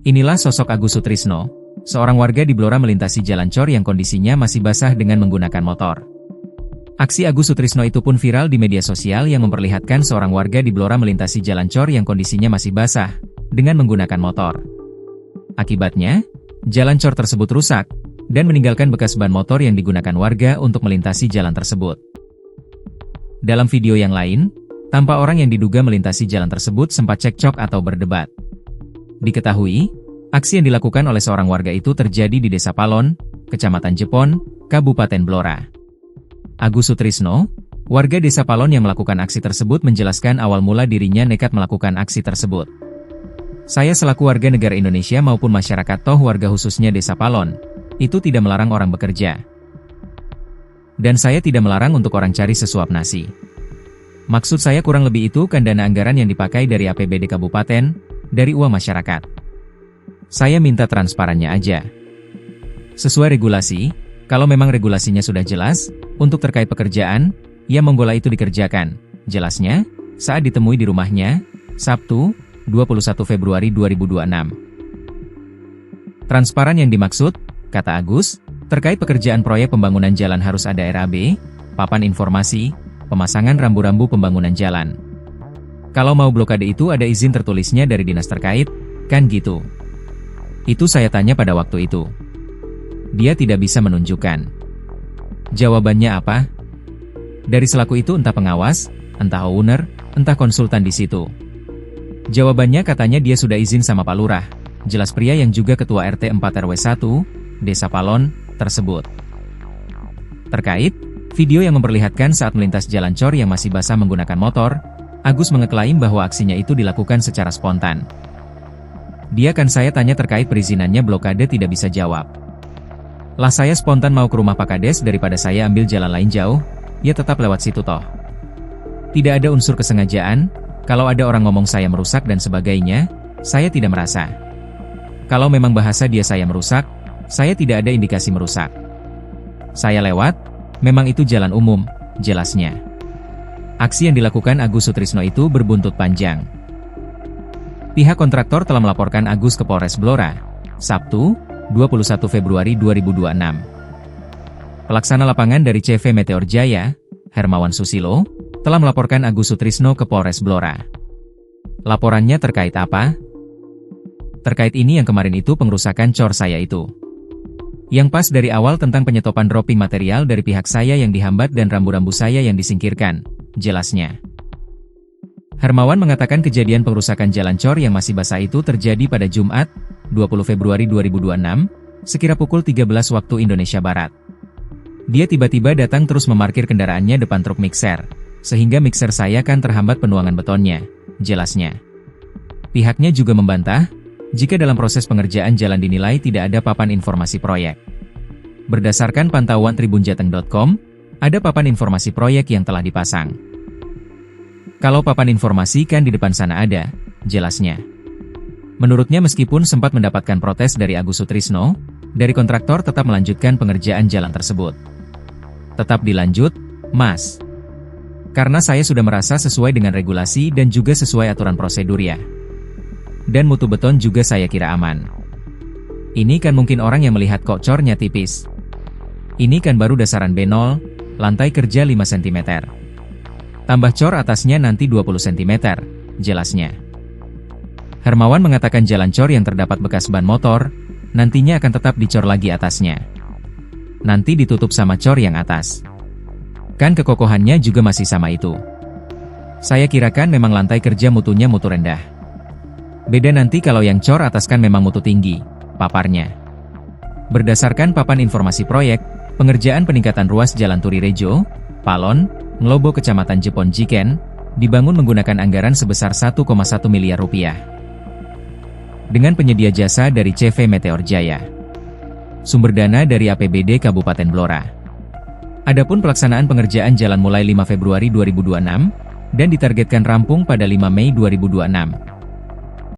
Inilah sosok Agus Sutrisno, seorang warga di Blora melintasi jalan cor yang kondisinya masih basah dengan menggunakan motor. Aksi Agus Sutrisno itu pun viral di media sosial yang memperlihatkan seorang warga di Blora melintasi jalan cor yang kondisinya masih basah dengan menggunakan motor. Akibatnya, jalan cor tersebut rusak dan meninggalkan bekas ban motor yang digunakan warga untuk melintasi jalan tersebut. Dalam video yang lain, tampak orang yang diduga melintasi jalan tersebut sempat cekcok atau berdebat. Diketahui, aksi yang dilakukan oleh seorang warga itu terjadi di Desa Palon, Kecamatan Jepon, Kabupaten Blora. Agus Sutrisno, warga Desa Palon yang melakukan aksi tersebut menjelaskan awal mula dirinya nekat melakukan aksi tersebut. Saya selaku warga negara Indonesia maupun masyarakat toh warga khususnya Desa Palon, itu tidak melarang orang bekerja. Dan saya tidak melarang untuk orang cari sesuap nasi. Maksud saya kurang lebih itu kan dana anggaran yang dipakai dari APBD Kabupaten, dari uang masyarakat. Saya minta transparannya aja. Sesuai regulasi, kalau memang regulasinya sudah jelas, untuk terkait pekerjaan, ya monggolah itu dikerjakan. Jelasnya, saat ditemui di rumahnya, Sabtu, 21 Februari 2026. Transparan yang dimaksud, kata Agus, terkait pekerjaan proyek pembangunan jalan harus ada RAB, papan informasi, pemasangan rambu-rambu pembangunan jalan. Kalau mau blokade itu ada izin tertulisnya dari dinas terkait, kan gitu. Itu saya tanya pada waktu itu. Dia tidak bisa menunjukkan. Jawabannya apa? Dari selaku itu entah pengawas, entah owner, entah konsultan di situ. Jawabannya katanya dia sudah izin sama Pak Lurah, jelas pria yang juga ketua RT 4 RW 1, Desa Palon, tersebut. Terkait video yang memperlihatkan saat melintas jalan cor yang masih basah menggunakan motor, Agus mengeklaim bahwa aksinya itu dilakukan secara spontan. Dia kan saya tanya terkait perizinannya blokade tidak bisa jawab. Lah saya spontan mau ke rumah Pak Kades daripada saya ambil jalan lain jauh, ya tetap lewat situ toh. Tidak ada unsur kesengajaan, kalau ada orang ngomong saya merusak dan sebagainya, saya tidak merasa. Kalau memang bahasa dia saya merusak, saya tidak ada indikasi merusak. Saya lewat, memang itu jalan umum, jelasnya. Aksi yang dilakukan Agus Sutrisno itu berbuntut panjang. Pihak kontraktor telah melaporkan Agus ke Polres Blora, Sabtu, 21 Februari 2026. Pelaksana lapangan dari CV Meteor Jaya, Hermawan Susilo, telah melaporkan Agus Sutrisno ke Polres Blora. Laporannya terkait apa? Terkait ini yang kemarin itu pengrusakan cor saya itu. Yang pas dari awal tentang penyetopan dropping material dari pihak saya yang dihambat dan rambu-rambu saya yang disingkirkan, jelasnya. Hermawan mengatakan kejadian pengrusakan jalan cor yang masih basah itu terjadi pada Jumat, 20 Februari 2026, sekira pukul 13 waktu Indonesia Barat. Dia tiba-tiba datang terus memarkir kendaraannya depan truk mixer, sehingga mixer saya kan terhambat penuangan betonnya, jelasnya. Pihaknya juga membantah, jika dalam proses pengerjaan jalan dinilai tidak ada papan informasi proyek. Berdasarkan pantauan tribunjateng.com, ada papan informasi proyek yang telah dipasang. Kalau papan informasi kan di depan sana ada, jelasnya. Menurutnya meskipun sempat mendapatkan protes dari Agus Sutrisno, dari kontraktor tetap melanjutkan pengerjaan jalan tersebut. Tetap dilanjut, Mas. Karena saya sudah merasa sesuai dengan regulasi dan juga sesuai aturan prosedur ya. Dan mutu beton juga saya kira aman. Ini kan mungkin orang yang melihat kok cornya tipis. Ini kan baru dasaran B0, lantai kerja 5 cm. Tambah cor atasnya nanti 20 cm, jelasnya. Hermawan mengatakan jalan cor yang terdapat bekas ban motor, nantinya akan tetap dicor lagi atasnya. Nanti ditutup sama cor yang atas. Kan kekokohannya juga masih sama itu. Saya kirakan memang lantai kerja mutunya mutu rendah. Beda nanti kalau yang cor atas kan memang mutu tinggi, paparnya. Berdasarkan papan informasi proyek, pengerjaan peningkatan ruas Jalan Turi Rejo, Palon, Nglobo Kecamatan Jepon Jiken, dibangun menggunakan anggaran sebesar 1,1 miliar rupiah. Dengan penyedia jasa dari CV Meteor Jaya. Sumber dana dari APBD Kabupaten Blora. Adapun pelaksanaan pengerjaan jalan mulai 5 Februari 2026, dan ditargetkan rampung pada 5 Mei 2026.